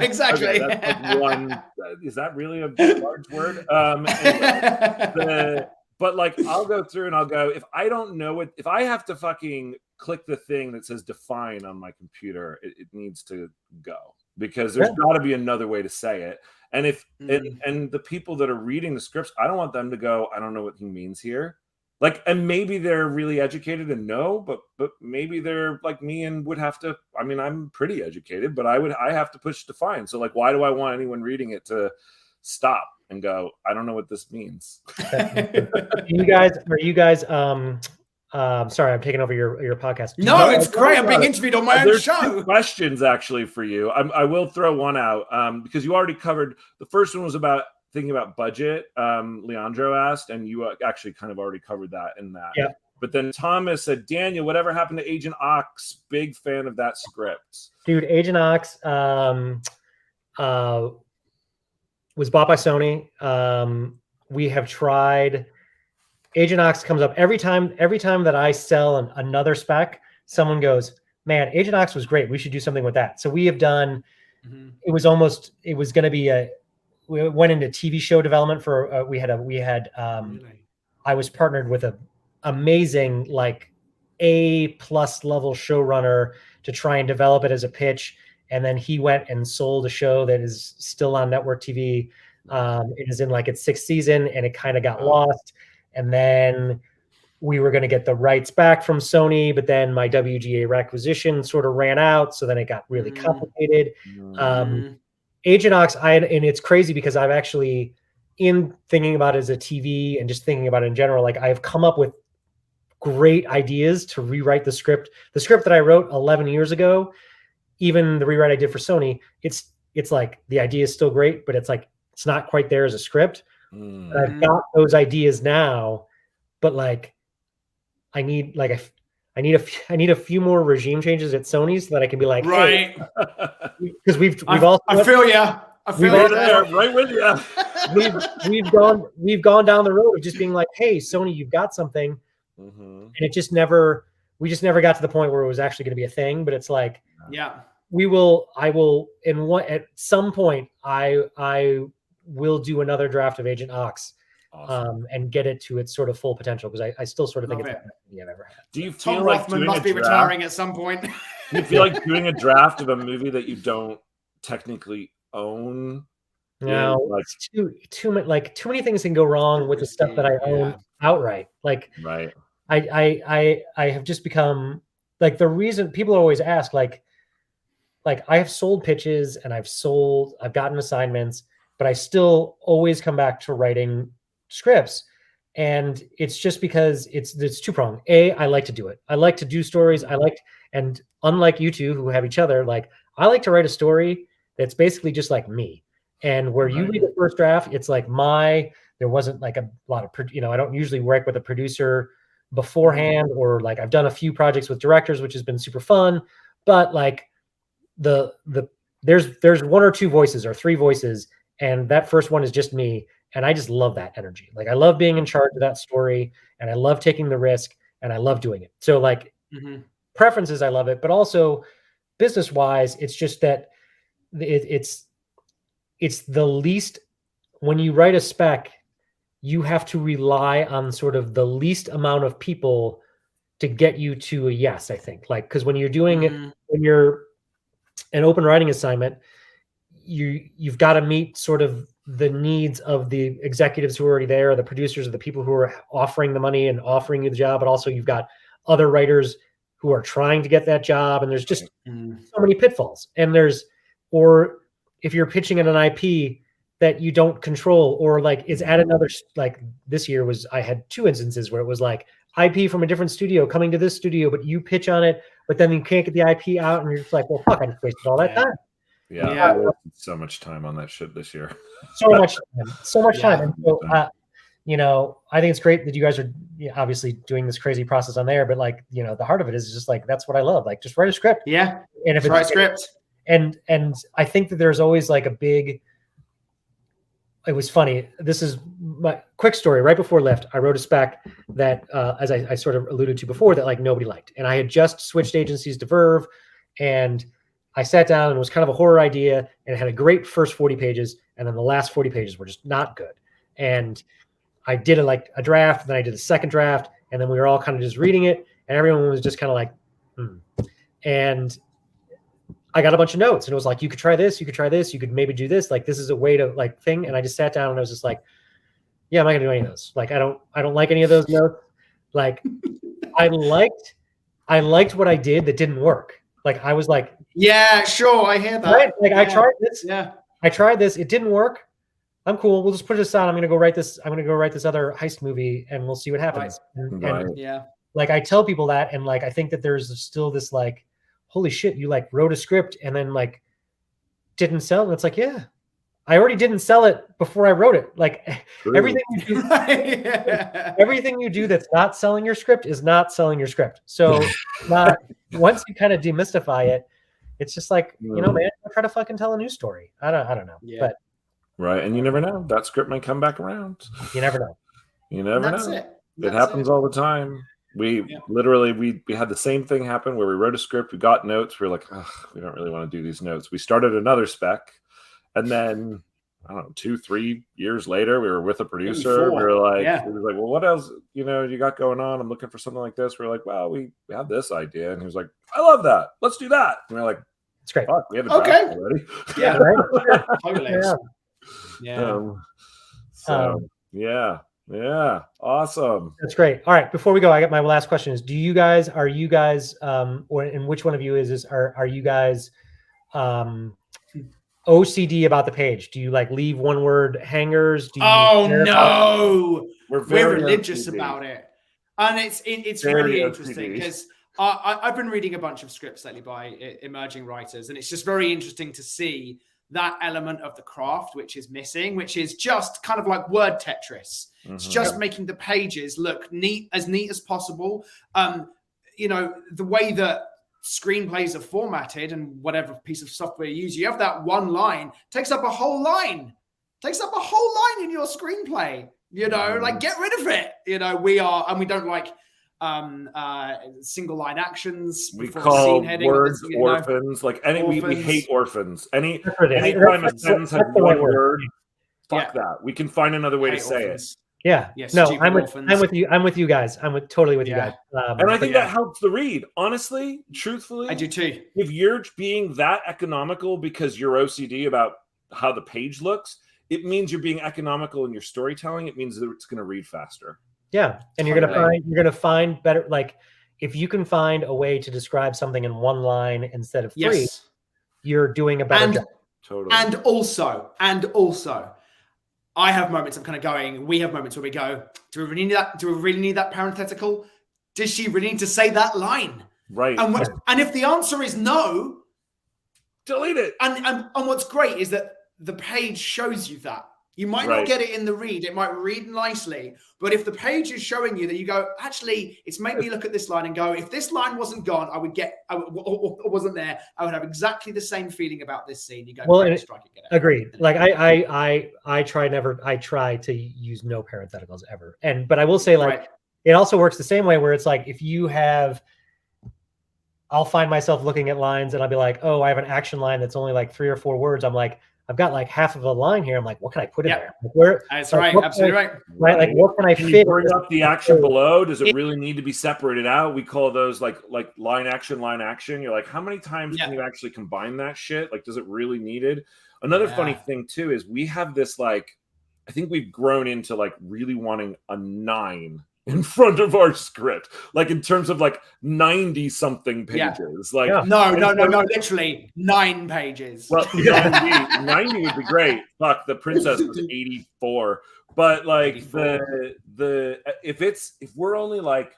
exactly. Okay, that's like one. Is that really a large word? Anyway, but like, I'll go through and I'll go, if I don't know it, if I have to fucking click the thing that says define on my computer, it needs to go, because there's got to be another way to say it. And if and the people that are reading the scripts, I don't want them to go, I don't know what he means here. Like, and maybe they're really educated and know, but maybe they're like me and would have to. I mean, I'm pretty educated, but I have to push define. So like, why do I want anyone reading it to stop and go, I don't know what this means? Are you guys sorry, I'm taking over your podcast. No, it's great. I'm being interviewed on my own show. 2 questions actually for you. I will throw one out because you already covered. The first one was about thinking about budget. Leandro asked, and you actually kind of already covered that in that. Yeah. But then Thomas said, Daniel, whatever happened to Agent Ox? Big fan of that script. Dude, Agent Ox was bought by Sony. We have tried. Agent Ox comes up every time that I sell another spec, someone goes, man, Agent Ox was great. We should do something with that. So we have done, it was going to be we went into TV show development for, I was partnered with a amazing, like A+ level showrunner to try and develop it as a pitch. And then he went and sold a show that is still on network TV. It is in like its 6th season, and it kind of got lost. And then we were going to get the rights back from Sony, but then my WGA requisition sort of ran out. So then it got really complicated. Agent Ox, and it's crazy because I've actually, in thinking about it as a TV and just thinking about it in general, like I've come up with great ideas to rewrite the script. The script that I wrote 11 years ago, even the rewrite I did for Sony, it's like the idea is still great, but it's like it's not quite there as a script. I've got those ideas now, but like I need a few more regime changes at Sony so that I can be like, right, because we've also I feel you. I feel you there, right with you. we've gone down the road of just being like, hey, Sony, you've got something, and we just never got to the point where it was actually going to be a thing. But it's like, yeah, at some point I will do another draft of Agent Ox. Awesome. And get it to its sort of full potential, because I still sort of think it's the best movie I've ever had. Do you feel Tom like Rothman must be retiring at some point? Do you feel like doing a draft of a movie that you don't technically own? No, like too many things can go wrong with the stuff that I own outright. Like, right. I have just become like, the reason people always ask, like I have sold pitches and I've gotten assignments, but I still always come back to writing scripts. And it's just because it's two-pronged. I like to do it. I like to do stories. And unlike you two who have each other, like I like to write a story that's basically just like me. And where you read the first draft, it's like there wasn't like a lot of, I don't usually work with a producer beforehand, or like I've done a few projects with directors, which has been super fun. But like there's one or two voices or three voices, and that first one is just me. And I just love that energy. Like I love being in charge of that story, and I love taking the risk, and I love doing it. So like preferences, I love it, but also business wise, it's just that it's the least, when you write a spec, you have to rely on sort of the least amount of people to get you to a yes, I think. Like, because when you're doing it, when you're an open writing assignment, you've got to meet sort of the needs of the executives who are already there, the producers, or the people who are offering the money and offering you the job. But also you've got other writers who are trying to get that job. And there's just so many pitfalls. And or if you're pitching in an IP that you don't control, or like is at another, like this year I had two instances where it was like IP from a different studio coming to this studio, but you pitch on it, but then you can't get the IP out, and you're just like, well, fuck, I just wasted all that time. Yeah, I wasted so much time on that shit this year. so much time. And so, I think it's great that you guys are obviously doing this crazy process on there, but like, the heart of it is just like, that's what I love. Like, just write a script. Yeah. And if it's write a script. And I think that there's always like it was funny. This is my quick story. Right before Lyft, I wrote a spec that, as I sort of alluded to before, that like nobody liked. And I had just switched agencies to Verve, and I sat down, and it was kind of a horror idea, and it had a great first 40 pages. And then the last 40 pages were just not good. And I did a draft, then I did a second draft, and then we were all kind of just reading it, and everyone was just kind of like, And I got a bunch of notes, and it was like, you could try this, you could maybe do this. Like, this is a way to like thing. And I just sat down, and I was just like, yeah, I'm not gonna do any of those. Like, I don't like any of those notes. Like, I liked what I did that didn't work. Like, I was like, yeah, sure, I hear that. Right? Like, I tried this. Yeah. I tried this. It didn't work. I'm cool. We'll just put it aside. I'm going to go write this other heist movie, and we'll see what happens. Right. And like, I tell people that, and like, I think that there's still this like, holy shit, you like wrote a script and then like didn't sell. And it's like, yeah, I already didn't sell it before I wrote it. Like everything you do that's not selling your script is not selling your script. So once you kind of demystify it, it's just like, man, I'll try to fucking tell a new story. I don't know. Yeah. But right. And you never know. That script might come back around. You never know. You never know. It happens all the time. We literally, we had the same thing happen where we wrote a script, we got notes, we were like, we don't really want to do these notes. We started another spec, and then, I don't know, 2-3 years later, we were with a producer. We were like, well, what else, you got going on? I'm looking for something like this. We're like, well, we have this idea. And he was like, I love that. Let's do that. And we're like, it's great. Fuck, we have a draft already. Yeah. Right. Yeah. Yeah, awesome. That's great. All right, before we go, I got my last question is, are you guys, or and which one of you are you guys OCD about the page? Do you like leave one word hangers? Do you no, we're religious OCD. about it. And it's really interesting because I've been reading a bunch of scripts lately by emerging writers, and it's just very interesting to see that element of the craft which is missing, which is just kind of like word Tetris. It's just making the pages look as neat as possible. You know, the way that screenplays are formatted and whatever piece of software you use, you have that one line, takes up a whole line in your screenplay. You know, like get rid of it. You know, we don't like single line actions. We call words orphans. Like we hate orphans. Anytime a sentence has one word, fuck that. We can find another way to say it. Yeah. Yes, no, I'm with you. I'm with you guys. I'm totally with you guys. And I think that helps the read. Honestly, truthfully, I do too. If you're being that economical because you're OCD about how the page looks, it means you're being economical in your storytelling. It means that it's going to read faster. Yeah, and you're gonna find better. Like if you can find a way to describe something in one line instead of three, you're doing a better job. Totally. And also, I have moments I'm kind of going. We have moments where we go, do we really need that? Do we really need that parenthetical? Does she really need to say that line? Right. And if the answer is no, delete it. And what's great is that the page shows you that. You might not get it in the read. It might read nicely. But if the page is showing you that, you go, actually, it's made me look at this line and go, if this line wasn't gone, or wasn't there, I would have exactly the same feeling about this scene. You go, well, strike it, get it. Agreed. Like I try to use no parentheticals ever. But I will say, like, it also works the same way where it's like, if you have, I'll find myself looking at lines and I'll be like, oh, I have an action line that's only like 3 or 4 words. I'm like, I've got like half of a line here. I'm like, what can I put in there? Like, where? That's right. Absolutely right. Right. Like, what can I fit? Bring up the action below. Does it really need to be separated out? We call those like line action. You're like, how many times can you actually combine that shit? Like, does it really need it? Another funny thing too is we have this, like, I think we've grown into like really wanting a 9 in front of our script, like in terms of like 90 something pages. Like no, literally 9 pages. Well, 90 would be great. Fuck, the princess was 84. But like 84. If we're only like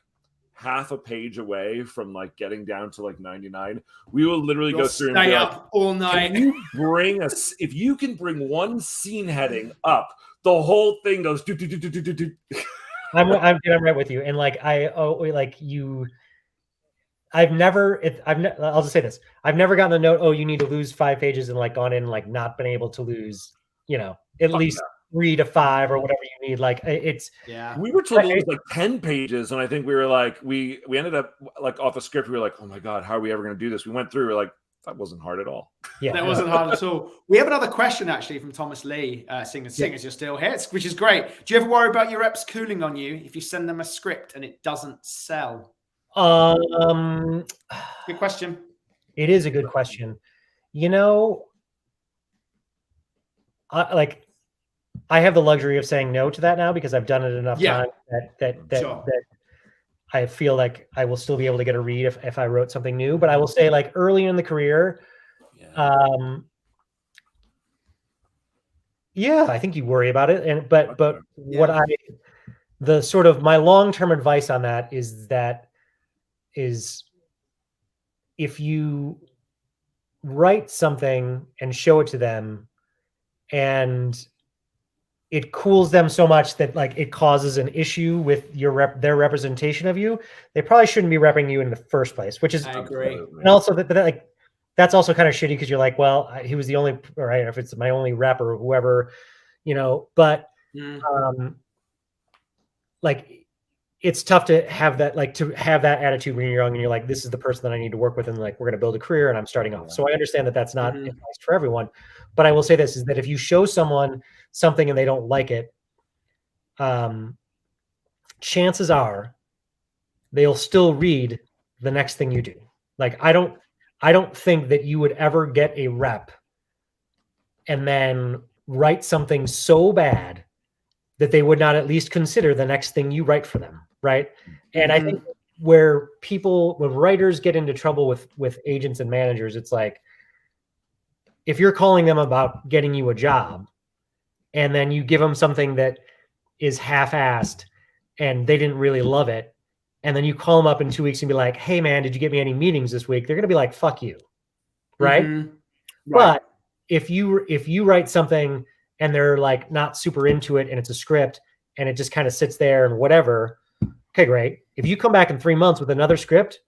half a page away from like getting down to like 99, we will literally go through and stay be up like, all night. If you can bring one scene heading up, the whole thing goes do. I'm right with you, and like I'll just say this: I've never gotten a note. Oh, you need to lose 5 pages, and like gone in and like not been able to lose, at least 3 to 5 or whatever you need. Like it's We were told to lose like 10 pages, and I think we were like we ended up like off a script. We were like, oh my god, how are we ever going to do this? We went through. We're like, that wasn't hard at all. Yeah, that wasn't hard at all. We have another question actually from Thomas Lee, singers, you're still here, which is great. Do you ever worry about your reps cooling on you if you send them a script and it doesn't sell? Good question. It is a good question. I have the luxury of saying no to that now because I've done it enough times that I feel like I will still be able to get a read if I wrote something new. But I will say, like, early in the career, I think you worry about it. But the sort of my long-term advice on that is if you write something and show it to them and it cools them so much that like it causes an issue with their representation of you, they probably shouldn't be repping you in the first place, which is, I agree. And also that's also kind of shitty because you're like, well, he was the only, right? If it's my only rep or whoever, but like it's tough to have that, attitude when you're young and you're like, this is the person that I need to work with. And like, we're going to build a career and I'm starting off. So I understand that that's not advice for everyone, but I will say this is that if you show someone something and they don't like it, chances are they'll still read the next thing you do. Like, I don't think that you would ever get a rep and then write something so bad that they would not at least consider the next thing you write for them, right? And I think when writers get into trouble with agents and managers, it's like, if you're calling them about getting you a job and then you give them something that is half-assed and they didn't really love it, and then you call them up in 2 weeks and be like, hey man, did you get me any meetings this week? They're going to be like, fuck you. Right. But if you write something and they're like not super into it and it's a script and it just kind of sits there and whatever, okay, great. If you come back in 3 months with another script,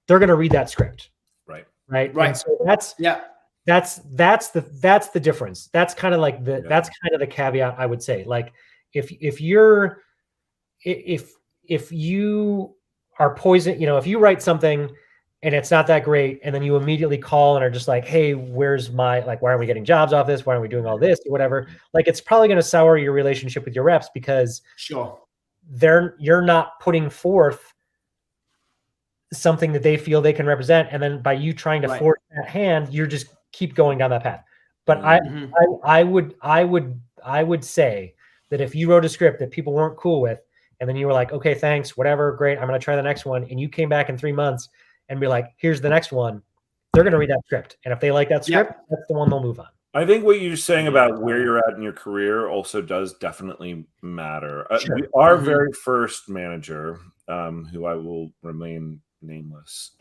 they're going to read that script. Right. And so that's the difference. That's kind of like that's kind of the caveat, I would say. Like if you are poison, if you write something and it's not that great, and then you immediately call and are just like, hey, where's my, like, why aren't we getting jobs off this? Why aren't we doing all this or whatever? Like, it's probably going to sour your relationship with your reps, because you're not putting forth something that they feel they can represent. And then by you trying to force that hand, you're just keep going down that path. But I would say that if you wrote a script that people weren't cool with, and then you were like, okay, thanks, whatever, great, I'm going to try the next one, and you came back in 3 months and be like, here's the next one, they're going to read that script. And if they like that script, that's the one they'll move on. I think what you're saying about where you're at in your career also does definitely matter. Our very first manager, who I will remain nameless,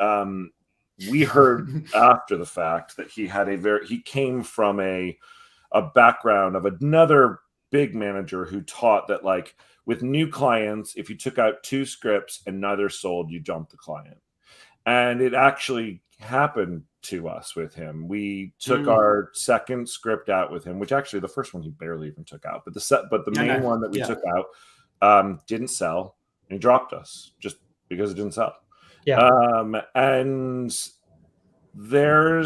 we heard after the fact that he came from a background of another big manager who taught that, like, with new clients, if you took out 2 scripts and neither sold, you dumped the client. And it actually happened to us with him. We took our second script out with him, which actually the first one he barely even took out, but the main one that we took out didn't sell, and he dropped us just because it didn't sell. And there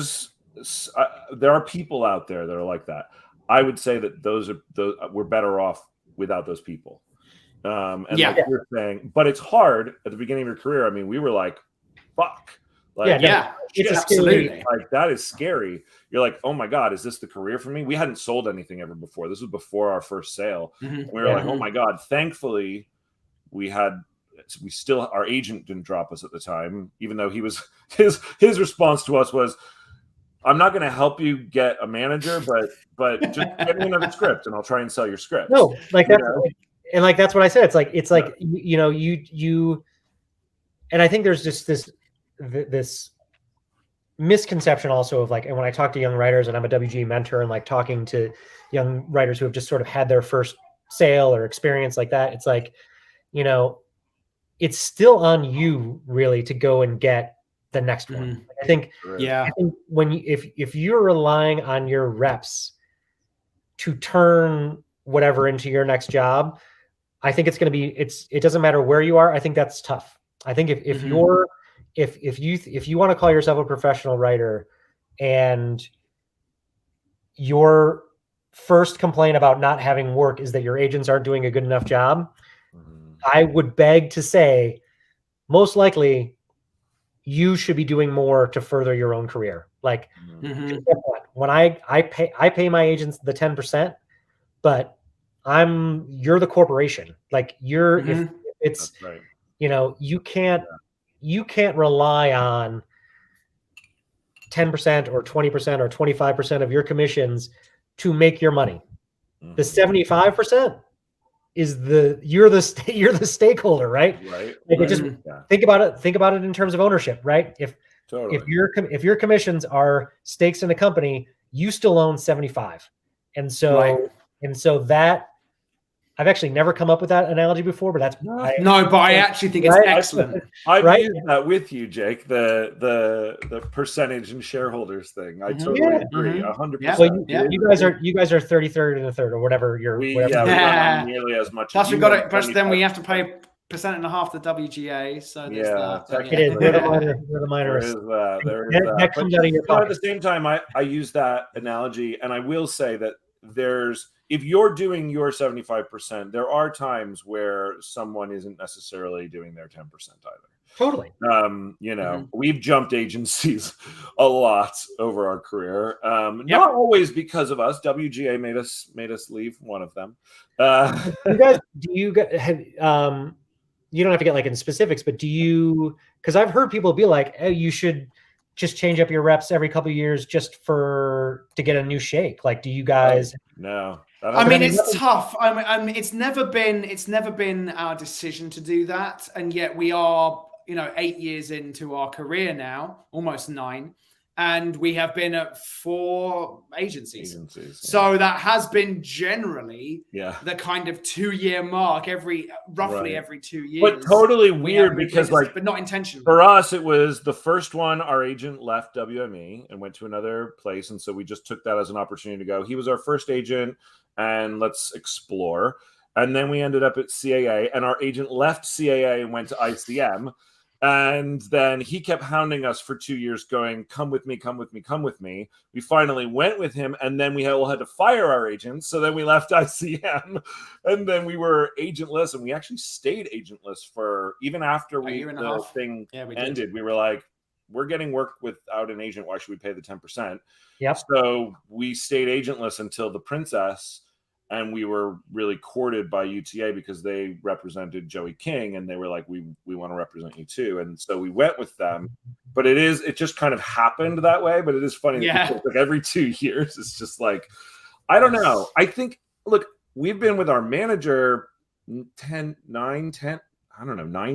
are people out there that are like that. I would say that we're better off without those people. Like you're saying, but it's hard at the beginning of your career. I mean, we were like, fuck. Like, it's absolutely like, that is scary. You're like, oh my God, is this the career for me? We hadn't sold anything ever before. This was before our first sale. And we were like, oh my God. Thankfully, our agent didn't drop us at the time, even though his response to us was, I'm not going to help you get a manager, but just get me another script and I'll try and sell your script. No, like that's and like that's what I said. It's like you and I think there's just this misconception also of, like, and when I talk to young writers, and I'm a WG mentor, and like talking to young writers who have just sort of had their first sale or experience like that, it's like, it's still on you really to go and get the next one. I think when if you're relying on your reps to turn whatever into your next job, I think it's going to be, it doesn't matter where you are. I think that's tough. I think if you want to call yourself a professional writer and your first complaint about not having work is that your agents aren't doing a good enough job, I would beg to say, most likely you should be doing more to further your own career. Like, when I pay my agents the 10%, but you're the corporation. Like, if it's, you can't rely on 10% or 20% or 25% of your commissions to make your money. The 75% is you're the stakeholder, right? Like, just think about it in terms of ownership, right? If your commissions are stakes in a company, you still own 75. And so that, I've actually never come up with that analogy before, but I actually think it's excellent. I've used that with you, Jake, the percentage and shareholders thing. I totally agree, 100%. Well, you guys are 33rd and a third, or whatever. We don't nearly as much. Plus, plus then we have to pay 1.5% to WGA. So there's that. It is. We're the minorists. That comes out of your pocket. At the same time, I use that analogy, and I will say that if you're doing your 75%, there are times where someone isn't necessarily doing their 10% either. Totally. You know, we've jumped agencies a lot over our career. Not always because of us. WGA made us leave one of them. You don't have to get like in specifics, but because I've heard people be like, oh, you should just change up your reps every couple of years just to get a new shake. Like, do you guys? No. I mean, it's tough. It's never been our decision to do that, and yet we are, 8 years into our career now, almost 9, and we have been at 4 agencies. So that has been generally the kind of 2-year mark roughly every 2 years. But totally weird because but not intentionally. For us, it was the first one. Our agent left WME and went to another place, and so we just took that as an opportunity to go. He was our first agent, and let's explore. And then we ended up at CAA, and our agent left CAA and went to ICM. And then he kept hounding us for 2 years going, come with me, come with me, come with me. We finally went with him, and then we all had to fire our agents. So then we left ICM, and then we were agentless, and we actually stayed agentless for even after the thing ended. We were like, we're getting work without an agent. Why should we pay the 10%? Yep. So we stayed agentless until The Princess. And we were really courted by UTA because they represented Joey King, and they were like, we want to represent you too. And so we went with them. But it just kind of happened that way. But it is funny. That like every 2 years, it's just like, I don't know. I think, look, we've been with our manager 9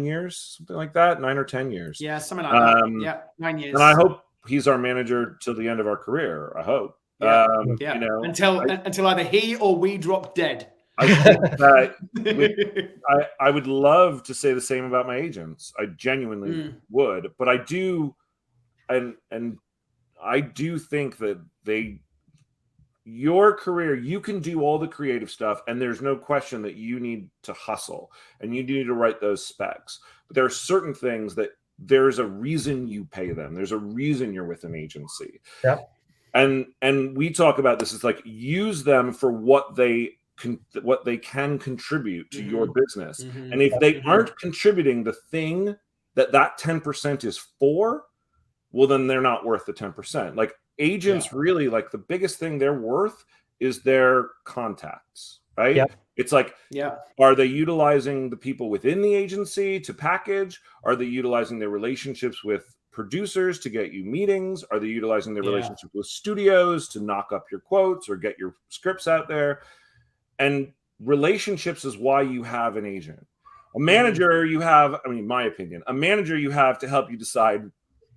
years, something like that, 9 or 10 years. Yeah, something like that. Yeah, 9 years. And I hope he's our manager till the end of our career. I hope. Until either he or we drop dead. I think that I would love to say the same about my agents. I genuinely would, but I do, and I do think that your career, you can do all the creative stuff, and there's no question that you need to hustle and you need to write those specs. But there are certain things that there's a reason you pay them. There's a reason you're with an agency. Yeah. And we talk about this. It's like, use them for what they can contribute to your business. And if they aren't contributing the thing that 10% is for, well, then they're not worth the 10%. Like agents really, like the biggest thing they're worth is their contacts, right? Yep. It's like, are they utilizing the people within the agency to package? Are they utilizing their relationships with producers to get you meetings? Are they utilizing their relationship with studios to knock up your quotes or get your scripts out there? And relationships is why you have an agent. A manager you have, my opinion, a manager you have to help you decide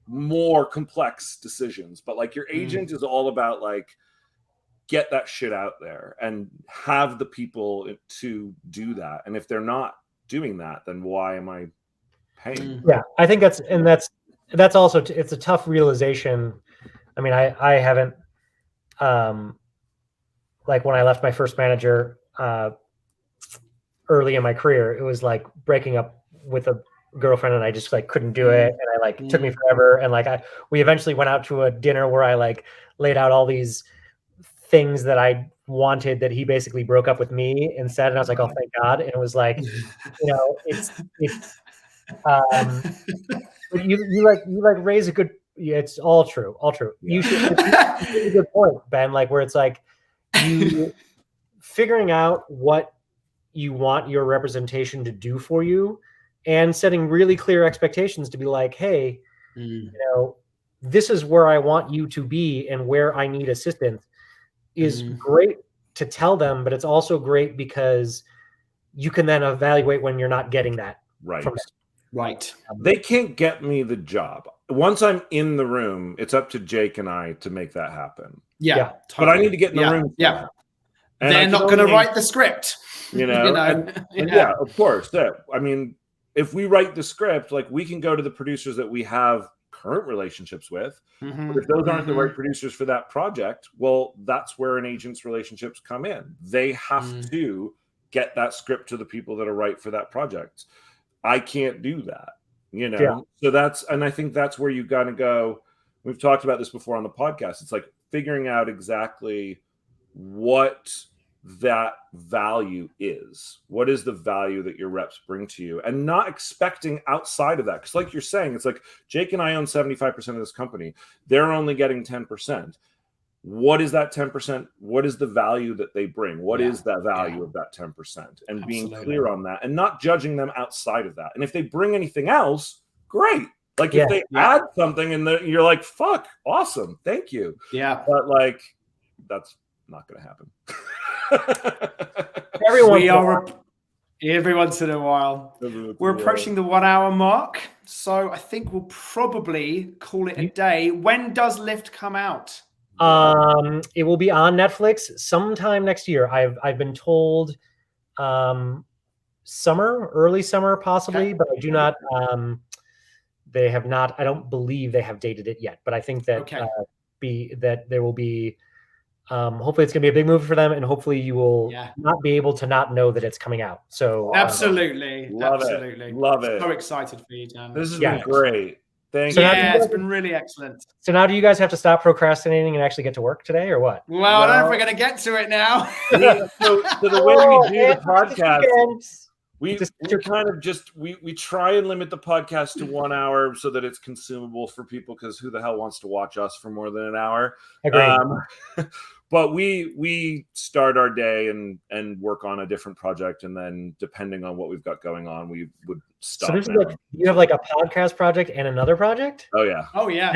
more complex decisions. But like your agent is all about like, get that shit out there and have the people to do that. And if they're not doing that, then why am I paying? Yeah, I think that's also, it's a tough realization. I mean, I haven't, like when I left my first manager early in my career, it was like breaking up with a girlfriend, and I just like couldn't do it. And I like, it took me forever. And like, we eventually went out to a dinner where I like laid out all these things that I wanted that he basically broke up with me instead. And I was like, oh, thank God. And it was like, you raise a good, it's all true. You should, it's a good point, Ben, like where it's like you figuring out what you want your representation to do for you and setting really clear expectations to be like, hey, this is where I want you to be and where I need assistance is great to tell them, but it's also great because you can then evaluate when you're not getting that. Right. Right. They can't get me the job. Once I'm in the room, it's up to Jake and I to make that happen. Yeah. Totally. But I need to get in the room. Yeah. They're not going to write the script. Yeah, of course. I mean, if we write the script, like we can go to the producers that we have current relationships with. But if those aren't the right producers for that project, well, that's where an agent's relationships come in. They have to get that script to the people that are right for that project. I can't do that, So and I think that's where you got to go. We've talked about this before on the podcast. It's like figuring out exactly what that value is. What is the value that your reps bring to you, and not expecting outside of that. Because like you're saying, it's like Jake and I own 75% of this company. They're only getting 10%. What is that 10%? What is the value that they bring? What is that value of that 10%? And being clear on that and not judging them outside of that. And if they bring anything else, great. Like if they add something and you're like, fuck, awesome. Thank you. Yeah. But like, that's not going to happen. Every once in a while. We're approaching the 1 hour mark. So I think we'll probably call it a day. When does Lift come out? It will be on Netflix sometime next year. I've been told summer, early summer possibly, but I do not they have not, I don't believe they have dated it yet, but I think that that there will be hopefully it's gonna be a big movie for them, and hopefully you will not be able to not know that it's coming out. So absolutely. Love it. So excited for you, Dan. This has been great. Thank you. Yeah, it's been really excellent. So now do you guys have to stop procrastinating and actually get to work today, or what? Well, I don't know if we're going to get to it now. So the way we do the podcast, we kind of just, we try and limit the podcast to 1 hour so that it's consumable for people, because who the hell wants to watch us for more than an hour? Agreed. But we start our day and work on a different project, and then depending on what we've got going on, we would stop. So this is like, you have like a podcast project and another project? Oh yeah. Oh yeah.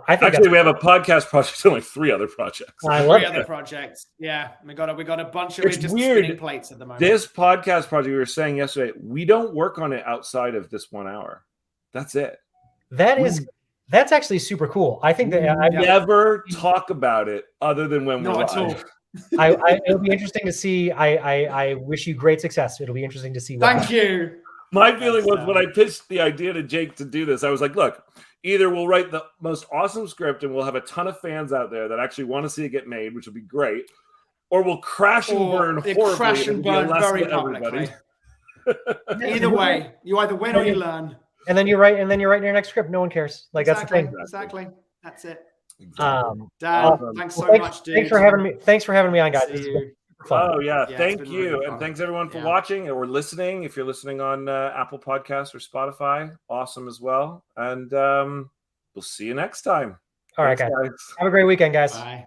I think actually we have a podcast project and like 3 other projects. I love 3 other projects. Yeah, we got a bunch of just spinning plates at the moment. This podcast project, we were saying yesterday, we don't work on it outside of this 1 hour. That's it. That's actually super cool. I think that I never talk about it other than when we're live. It'll be interesting to see. I wish you great success. It'll be interesting to see. Thank you. My feeling was when I pitched the idea to Jake to do this, I was like, look, either we'll write the most awesome script and we'll have a ton of fans out there that actually want to see it get made, which will be great, or we'll crash and burn horribly. Crash and burn very publicly. Either way, you either win or you learn. And then you're right. And then you're writing your next script. No one cares. Like that's the thing. Exactly. That's it. Exactly. Dan, thanks so much, dude. Thanks for having me. Thanks for having me on, guys. Oh yeah, thank you, really and thanks everyone for watching or listening. If you're listening on Apple Podcasts or Spotify, awesome as well. And we'll see you next time. All right, guys. Have a great weekend, guys. Bye.